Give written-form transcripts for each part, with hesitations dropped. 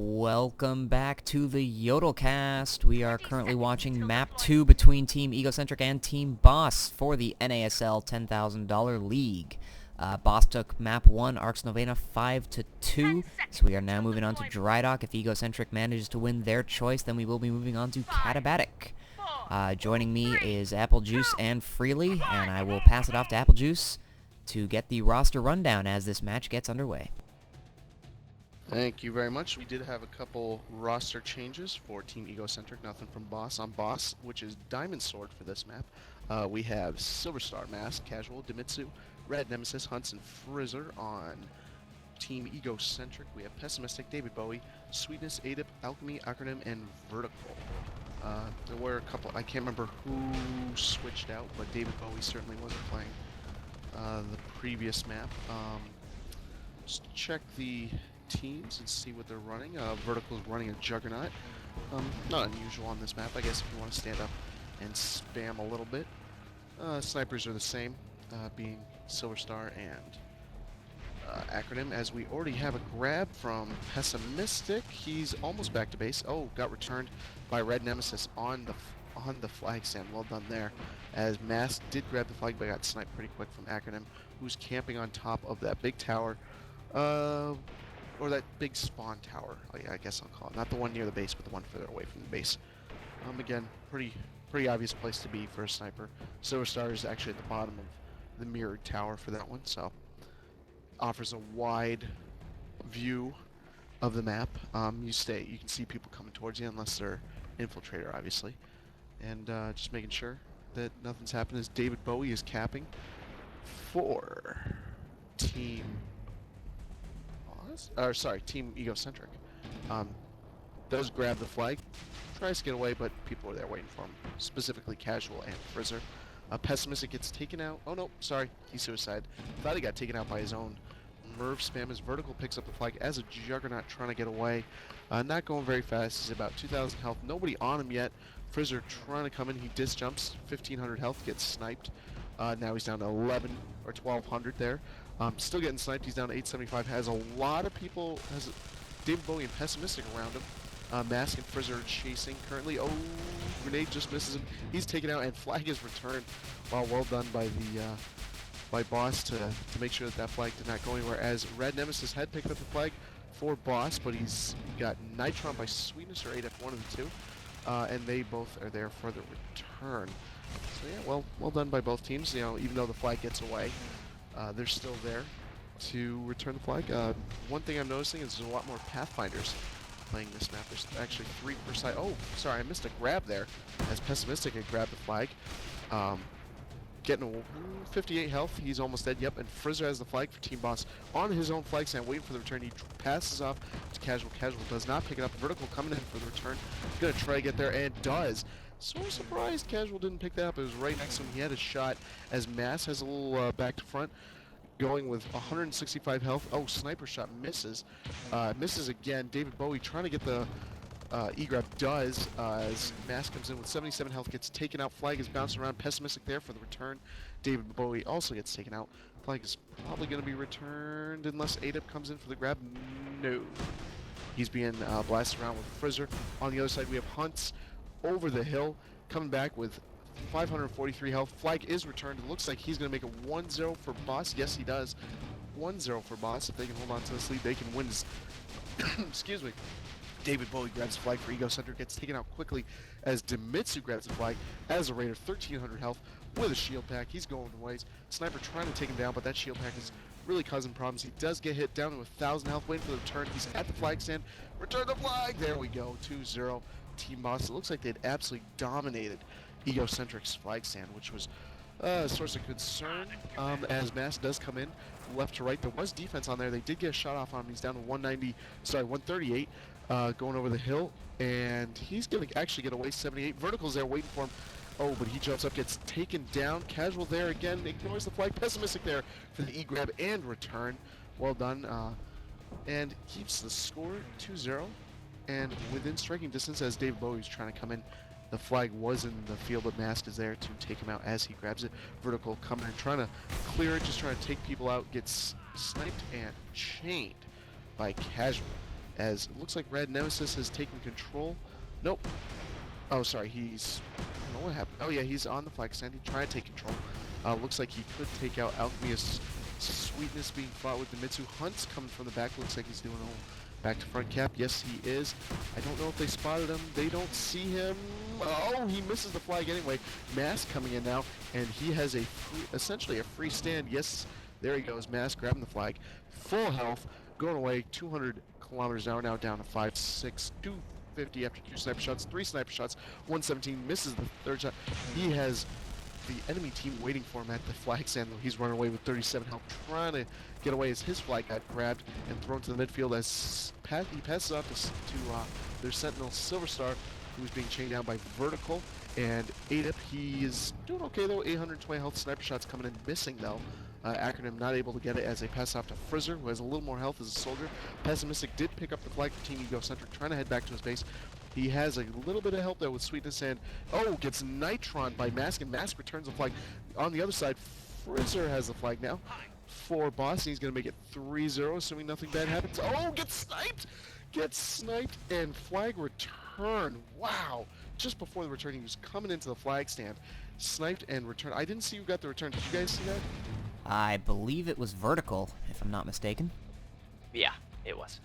Welcome back to the YodelCast. We are currently watching Map 2 between Team Egocentric and Team Boss for the NASL $10,000 League. Boss took Map 1, Arx Novena 5-2, so we are now moving on to Drydock. If Egocentric manages to win their choice, then we will be moving on to Commentator. Joining me is Aepplejoose and Freelii, and I will pass it off to Aepplejoose to get the roster rundown as this match gets underway. Thank you very much. We did have a couple roster changes for Team Egocentric, nothing from Boss. On Boss, which is Diamond Sword for this map, we have Silver Star Mask, Casual, Demitsu, Red Nemesis, Hunts, and Frizzer. On Team Egocentric, we have Pessimistic, David Bowie, Sweetness, Aepplejoose, Alchemy, Acronym, and Vertical. There were a couple, I can't remember who switched out, but David Bowie certainly wasn't playing the previous map. Just check the teams and see what they're running. Vertical's running a Juggernaut. Not unusual on this map, I guess, if you want to stand up and spam a little bit. Snipers are the same, being Silver Star and Acronym, as we already have a grab from Pessimistic. He's almost back to base. Oh, got returned by Red Nemesis on the flag stand. Well done there, as Mask did grab the flag but got sniped pretty quick from Acronym, who's camping on top of that big tower. Or that big spawn tower, I guess I'll call it. Not the one near the base, but the one further away from the base. Again, pretty obvious place to be for a sniper. Silver Star is actually at the bottom of the mirrored tower for that one, so offers a wide view of the map. You can see people coming towards you unless they're infiltrator, obviously. And just making sure that nothing's happened as David Bowie is capping for Team Team Egocentric. Does grab the flag, tries to get away, but people are there waiting for him, specifically Casual and Frizzer. Pessimistic gets taken out. Oh no, sorry, he suicide. Thought he got taken out by his own Merv spam. His Vertical picks up the flag as a Juggernaut trying to get away. Not going very fast. He's about 2,000 health. Nobody on him yet. Frizzer trying to come in. He disjumps. 1,500 health. Gets sniped. Now he's down to 11 or 1,200 there. Still getting sniped. He's down to 875. Has a lot of people. Has David Bowie and Pessimistic around him. Mask and Frizzer are chasing currently. Oh, grenade just misses him. He's taken out, and flag is returned. Well done by the by Boss to make sure that flag did not go anywhere. As Red Nemesis had picked up the flag for Boss, but he's got Nitron by Sweetness or Aepplejoose, one of the two, and they both are there for the return. So yeah, well done by both teams. You know, even though the flag gets away, they're still there to return the flag. One thing I'm noticing is there's a lot more Pathfinders playing this map. There's actually 3 per side. Oh, sorry, I missed a grab there, as Pessimistic had grabbed the flag. Getting 58 health. He's almost dead. Yep, and Frizzer has the flag for Team Boss on his own flag stand, waiting for the return. He passes off to Casual. Casual does not pick it up. Vertical coming in for the return. Gonna try to get there, and does. So surprised Casual didn't pick that up. It was right next to him. He had a shot, as Mass has a little back to front, going with 165 health. Oh, sniper shot misses. Misses again. David Bowie trying to get the E-grab, does, as Mask comes in with 77 health, gets taken out. Flag is bouncing around. Pessimistic there for the return. David Bowie also gets taken out. Flag is probably going to be returned unless Aepplejoose comes in for the grab. No. He's being blasted around with Frizzer. On the other side, we have Hunts over the hill, coming back with 543 health. Flag is returned. It looks like he's going to make it 1-0 for Boss. Yes, he does. 1-0 for Boss. If they can hold on to this lead, they can win this. Excuse me. David Bowie grabs the flag for Egocentric, gets taken out quickly as Demitsu grabs the flag as a Raider, 1,300 health with a shield pack. He's going ways. Sniper trying to take him down, but that shield pack is really causing problems. He does get hit down to 1,000 health, waiting for the return. He's at the flag stand. Return the flag. There we go. 2-0 Team Boss. It looks like they'd absolutely dominated Egocentric's flag stand, which was a source of concern as Mass does come in left to right. There was defense on there. They did get a shot off on him. He's down to 138. Going over the hill, and he's going to actually get away. 78. Vertical's there waiting for him. Oh, but he jumps up, gets taken down. Casual there again, ignores the flag. Pessimistic there for the E-grab and return. Well done. And keeps the score 2-0. And within striking distance as David Bowie's trying to come in. The flag was in the field, but Mask is there to take him out as he grabs it. Vertical coming in, trying to clear it, just trying to take people out. Gets sniped and chained by Casual. as it looks like Red Nemesis has taken control. Nope. Oh, sorry, I don't know what happened. Oh yeah, he's on the flag stand. He tried to take control. Looks like he could take out Alchemy's Sweetness being fought with Demitsu. Hunt's coming from the back. Looks like he's doing a back to front cap. Yes, he is. I don't know if they spotted him. They don't see him. Oh, he misses the flag anyway. Mask coming in now, and he has essentially a free stand. Yes, there he goes. Mask grabbing the flag. Full health, going away 200 kilometers an hour now, down to 5.6, 250 after 2 sniper shots, 3 sniper shots, 117, misses the 3rd shot. He has the enemy team waiting for him at the flag stand, though. He's running away with 37 health, trying to get away as his flag got grabbed and thrown to the midfield as he passes off to their sentinel Silver Star, who's being chained down by Vertical. And Aepplejoose, he is doing okay though, 820 health, sniper shots coming in, missing though. Acronym not able to get it as they pass off to Frizzer, who has a little more health as a soldier. Pessimistic did pick up the flag for Team Egocentric, trying to head back to his base. He has a little bit of help there with Sweetness and, oh, gets Nitron by Mask, and Mask returns the flag. On the other side, Frizzer has the flag now for Boss, and he's going to make it 3-0, assuming nothing bad happens. Oh, gets sniped! Gets sniped, and flag return. Wow! Just before the return, he was coming into the flag stand, sniped and returned. I didn't see who got the return. Did you guys see that? I believe it was Vertical, if I'm not mistaken. Yeah, it was.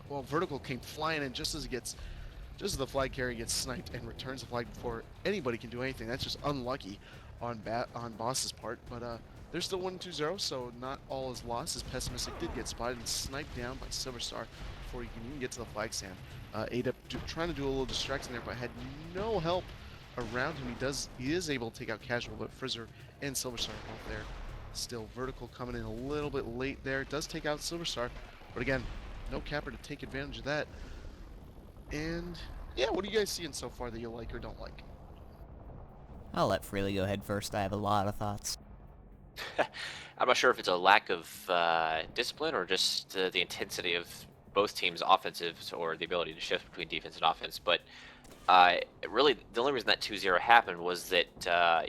Well, Vertical came flying in just as the flag carrier gets sniped and returns the flag before anybody can do anything. That's just unlucky on Boss's part. But they're still 1-2-0, so not all is lost, as Pessimistic did get spotted and sniped down by Silver Star before he can even get to the flag stand. Aepplejoose trying to do a little distraction there, but had no help around him. He is able to take out Casual, but Frizzer and Silver Star are both there. Still, Vertical coming in a little bit late there. Does take out Silver Star, but again, no capper to take advantage of that. And yeah, what are you guys seeing so far that you like or don't like? I'll let Freelii go ahead first. I have a lot of thoughts. I'm not sure if it's a lack of discipline or just the intensity of both teams' offensives or the ability to shift between defense and offense, but really the only reason that 2-0 happened was that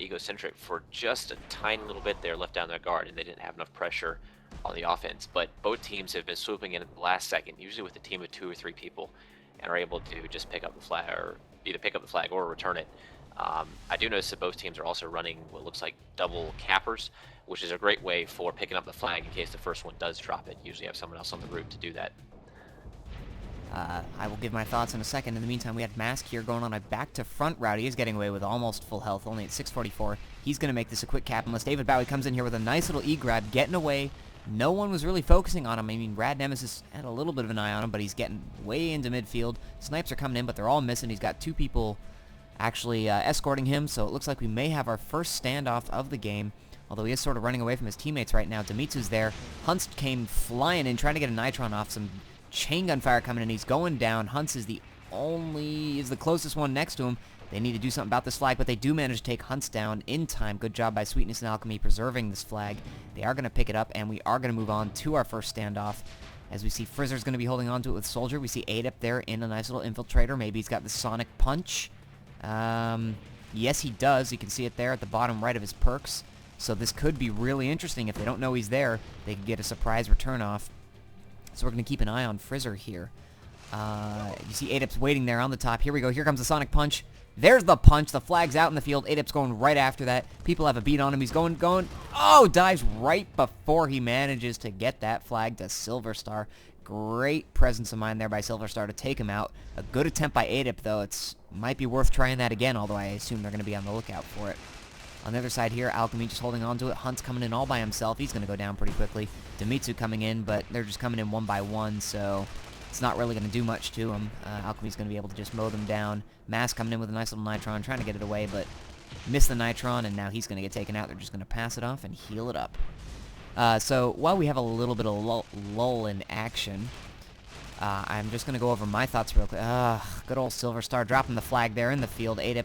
Egocentric, for just a tiny little bit there, left down their guard and they didn't have enough pressure on the offense. But both teams have been swooping in at the last second, usually with a team of 2 or 3 people, and are able to just pick up the flag, or either pick up the flag or return it. I do notice that both teams are also running what looks like double cappers, which is a great way for picking up the flag in case the first one does drop it. You usually have someone else on the route to do that. I will give my thoughts in a second. In the meantime, we had Mask here going on a back-to-front route. He is getting away with almost full health, only at 644. He's going to make this a quick cap unless David Bowie comes in here with a nice little E-grab, getting away. No one was really focusing on him. I mean, Rad Nemesis had a little bit of an eye on him, but he's getting way into midfield. Snipes are coming in, but they're all missing. He's got 2 people actually escorting him, so it looks like we may have our first standoff of the game, although he is sort of running away from his teammates right now. Demitsu's there. Hunts came flying in, trying to get a Nitron off. Some chain gun fire coming in. He's going down. Hunts is the closest one next to him. They need to do something about this flag, but they do manage to take Hunts down in time. Good job by Sweetness and Alchemy preserving this flag. They are going to pick it up, and we are going to move on to our first standoff. As we see, Frizzer's going to be holding on to it with Soldier. We see Aepplejoose there in a nice little infiltrator. Maybe he's got the Sonic Punch. Yes, he does. You can see it there at the bottom right of his perks. So this could be really interesting. If they don't know he's there, they could get a surprise return off. So we're going to keep an eye on Frizzer here. You see Aepplejoose waiting there on the top. Here we go. Here comes the Sonic Punch. There's the punch. The flag's out in the field. Aepplejoose going right after that. People have a beat on him. He's going. Oh, dives right before he manages to get that flag to Silver Star. Great presence of mind there by Silver Star to take him out. A good attempt by Aepplejoose, though. It might be worth trying that again, although I assume they're going to be on the lookout for it. On the other side here, Alchemy just holding on to it. Hunt's coming in all by himself. He's going to go down pretty quickly. Demitsu coming in, but they're just coming in one by one, so it's not really going to do much to him. Alchemy's going to be able to just mow them down. Mask coming in with a nice little Nitron, trying to get it away, but missed the Nitron, and now he's going to get taken out. They're just going to pass it off and heal it up. So while we have a little bit of lull in action, I'm just going to go over my thoughts real quick. Good old Silver Star dropping the flag there in the field. Aepplejoose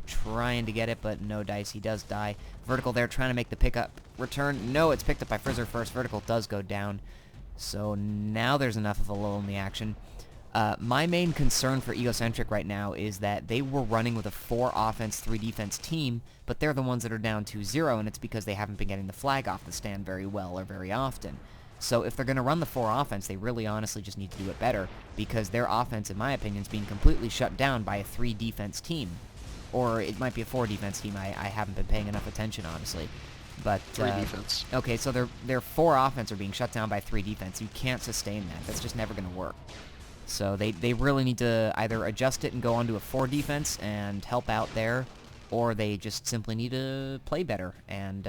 trying to get it, but no dice. He does die. Vertical there trying to make the pickup return. No, it's picked up by Frizzer first. Vertical does go down. So now there's enough of a lull in the action. My main concern for Egocentric right now is that they were running with a 4 offense, 3 defense team, but they're the ones that are down 2-0, and it's because they haven't been getting the flag off the stand very well or very often. So if they're going to run the 4 offense, they really honestly just need to do it better, because their offense, in my opinion, is being completely shut down by a 3 defense team. Or it might be a 4 defense team. I haven't been paying enough attention, honestly. But 3 defense. Okay, so their 4 offense are being shut down by 3 defense. You can't sustain that. That's just never going to work. So they really need to either adjust it and go on to a 4 defense and help out there, or they just simply need to play better and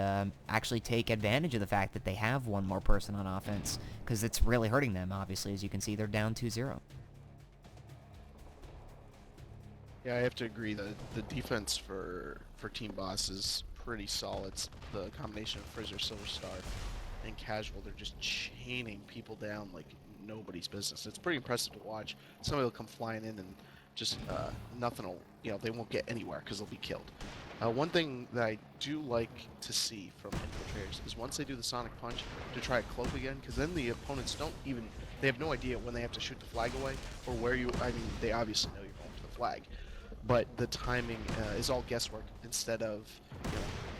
actually take advantage of the fact that they have 1 more person on offense, because it's really hurting them, obviously. As you can see, they're down 2-0. Yeah, I have to agree that the defense for Team Boss is pretty solid. It's the combination of Frizzer, Silver Star, and Casual. They're just chaining people down like nobody's business. It's pretty impressive to watch. Somebody will come flying in and just nothing will, they won't get anywhere because they'll be killed. One thing that I do like to see from infiltrators is once they do the Sonic Punch to try to cloak again, because then the opponents they have no idea when they have to shoot the flag away or where they obviously know you're going for the flag, but the timing is all guesswork instead of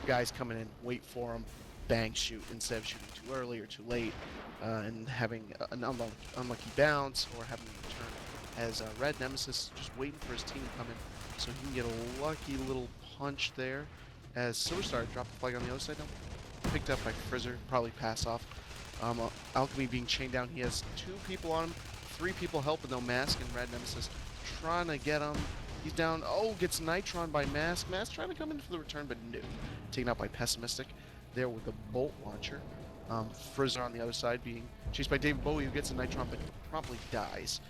guys coming in, wait for them, bang, shoot, instead of shooting too early or too late and having an unlucky bounce or having a return. As Red Nemesis just waiting for his team to come in so he can get a lucky little punch there. As Silver Star dropped the flag on the other side now. Picked up by Frizzer, probably pass off. Alchemy being chained down. He has 2 people on him, 3 people helping though. Mask and Red Nemesis trying to get him. He's down. Oh, gets Nitron by Mask. Mask trying to come in for the return, but no. Taken out by Pessimistic there with the bolt launcher. Frizzer on the other side being chased by David Bowie, who gets a Nitron but promptly dies.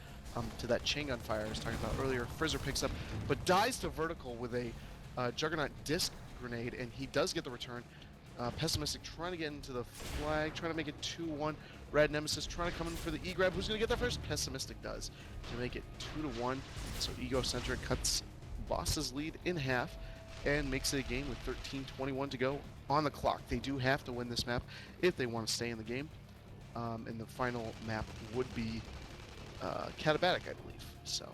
To that chain gun fire I was talking about earlier. Frizzer picks up, but dies to vertical with a Juggernaut disc grenade, and he does get the return. Pessimistic trying to get into the flag, trying to make it 2-1. Red Nemesis trying to come in for the E-grab. Who's going to get there first? Pessimistic does to make it 2-1. So Egocentric cuts Boss's lead in half and makes it a game with 13:21 to go on the clock. They do have to win this map if they want to stay in the game. And the final map would be Katabatic, I believe. So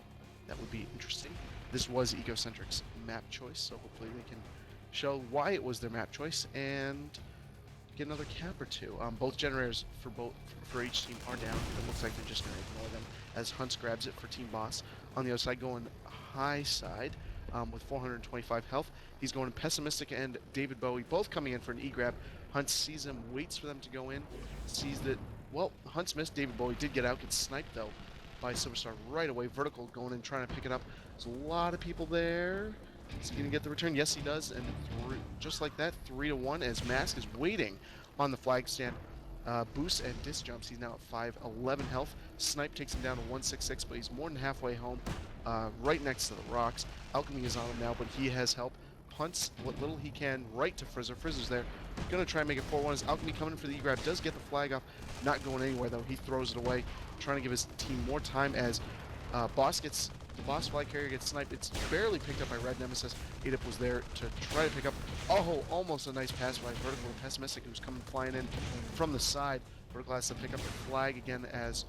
that would be interesting. This was Egocentric's map choice, so hopefully they can show why it was their map choice and get another cap or 2. Both generators for each team are down. It looks like they're just going to ignore them as Hunts grabs it for Team Boss. On the other side, going high side with 425 health. He's going Pessimistic and David Bowie, both coming in for an E-grab. Hunt sees him, waits for them to go in, sees that, well, Hunt's missed. David Bowie did get out, gets sniped though by Silver Star right away. Vertical going in, trying to pick it up. There's a lot of people there. Is he going to get the return? Yes, he does. And just like that, 3-1 as Mask is waiting on the flag stand. Boost and disc jumps. He's now at 511 health. Snipe takes him down to 166, but he's more than halfway home, right next to the rocks. Alchemy is on him now, but he has help. Punts what little he can right to Frizzer. Frizzer's there. Gonna try and make it 4-1 as Alchemy coming in for the E-grab. Does get the flag off. Not going anywhere though. He throws it away. Trying to give his team more time as the boss flag carrier gets sniped. It's barely picked up by Red Nemesis. Aepplejoose was there to try to pick up. Oh, almost a nice pass by Vertical and Pessimistic, who's coming flying in from the side. Vertical has to pick up the flag again as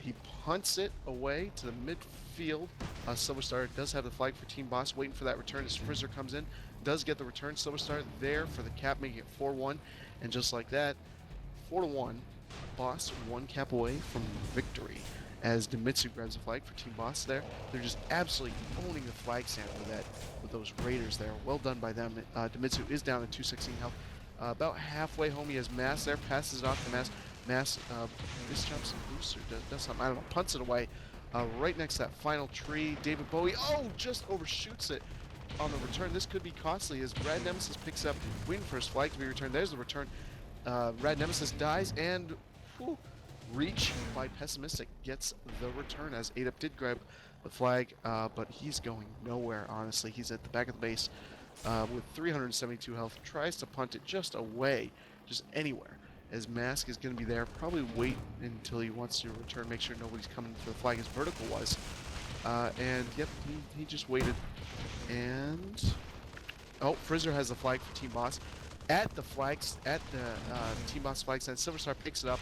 he punts it away to the midfield. Silver Star does have the flag for Team Boss, waiting for that return as Frizzer comes in. Does get the return. Silver Star there for the cap, making it 4-1. And just like that, 4-1. Boss 1 cap away from victory as Demitsu grabs the flag for Team Boss there. They're just absolutely owning the flag stand with those Raiders there. Well done by them. Demitsu is down at 216 health. About halfway home, he has Mass there, passes it off to Mass. Mass this jumps and boosts or does something, I don't know, punts it away. Right next to that final tree, David Bowie, just overshoots it on the return. This could be costly as Red Nemesis picks up, waiting for his flag to be returned. There's the return. Red Nemesis dies and reach by Pessimistic gets the return as Aepplejoose did grab the flag, but he's going nowhere, honestly. He's at the back of the base with 372 health, tries to punt it just away, just anywhere, as Mask is going to be there, probably wait until he wants to return, make sure nobody's coming for the flag as Vertical was. And yep, he just waited. And Frizzer has the flag for Team Boss. At the Team Boss flag stand, Silver Star picks it up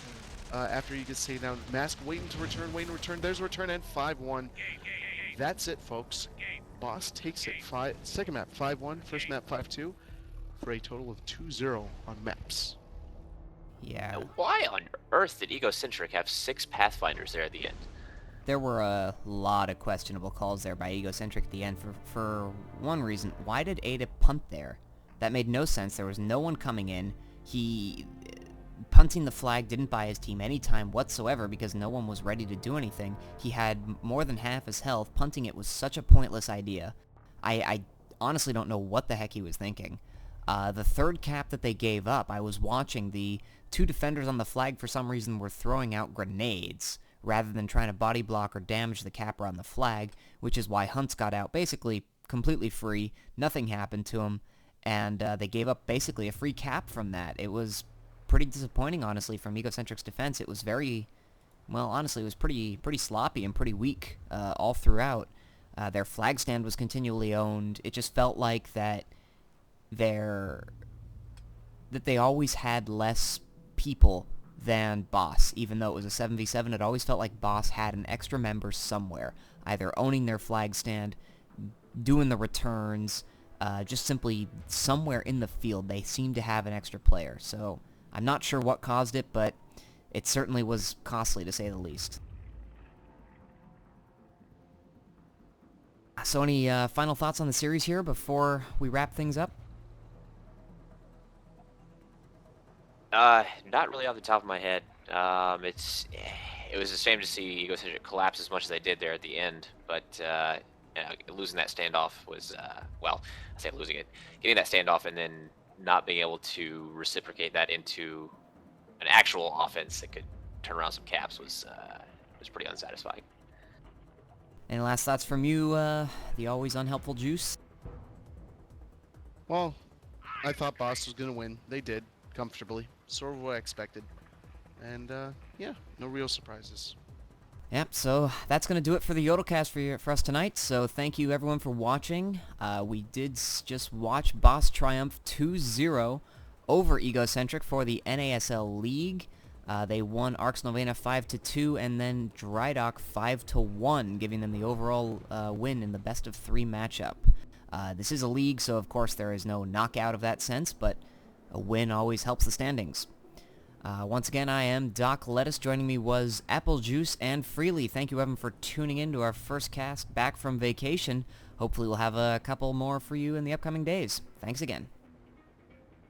after he gets taken down. Mask waiting to return. There's a return and 5-1. That's it, folks. Boss takes it. Second map 5-1, first map 5-2, for a total of 2-0 on maps. Yeah. Why on earth did Egocentric have 6 Pathfinders there at the end? There were a lot of questionable calls there by Egocentric at the end for one reason. Why did Ada punt there? That made no sense. There was no one coming in. Punting the flag didn't buy his team any time whatsoever because no one was ready to do anything. He had more than half his health. Punting it was such a pointless idea. I honestly don't know what the heck he was thinking. The third cap that they gave up, I was watching. The 2 defenders on the flag for some reason were throwing out grenades rather than trying to body block or damage the capper on the flag, which is why Hunts got out basically completely free. Nothing happened to him, and they gave up basically a free cap from that. It was pretty disappointing, honestly, from Egocentric's defense. It was very, well, honestly, it was pretty sloppy and pretty weak all throughout. Their flag stand was continually owned. It just felt like that they always had less people than Boss. Even though it was a 7v7, it always felt like Boss had an extra member somewhere, either owning their flag stand, doing the returns, just simply somewhere in the field they seemed to have an extra player. So I'm not sure what caused it, but it certainly was costly to say the least. So any final thoughts on the series here before we wrap things up? Not really off the top of my head. It was a shame to see Egocentric collapse as much as they did there at the end, but losing that standoff was, well, I say losing it, getting that standoff and then not being able to reciprocate that into an actual offense that could turn around some caps was pretty unsatisfying. Any last thoughts from you, the always unhelpful Juice? Well, I thought Boss was going to win. They did, comfortably. Sort of what I expected. And, yeah, no real surprises. Yep, so that's going to do it for the YodelCast for us tonight. So thank you, everyone, for watching. We did just watch Boss triumph 2-0 over Egocentric for the NASL League. They won Arx Novena 5-2, and then Drydock 5-1, giving them the overall win in the best of 3 matchup. This is a league, so of course there is no knockout of that sense, but a win always helps the standings. Once again, I am Doc Lettuce. Joining me was Aepplejoose and Freelii. Thank you, Evan, for tuning in to our first cast back from vacation. Hopefully we'll have a couple more for you in the upcoming days. Thanks again.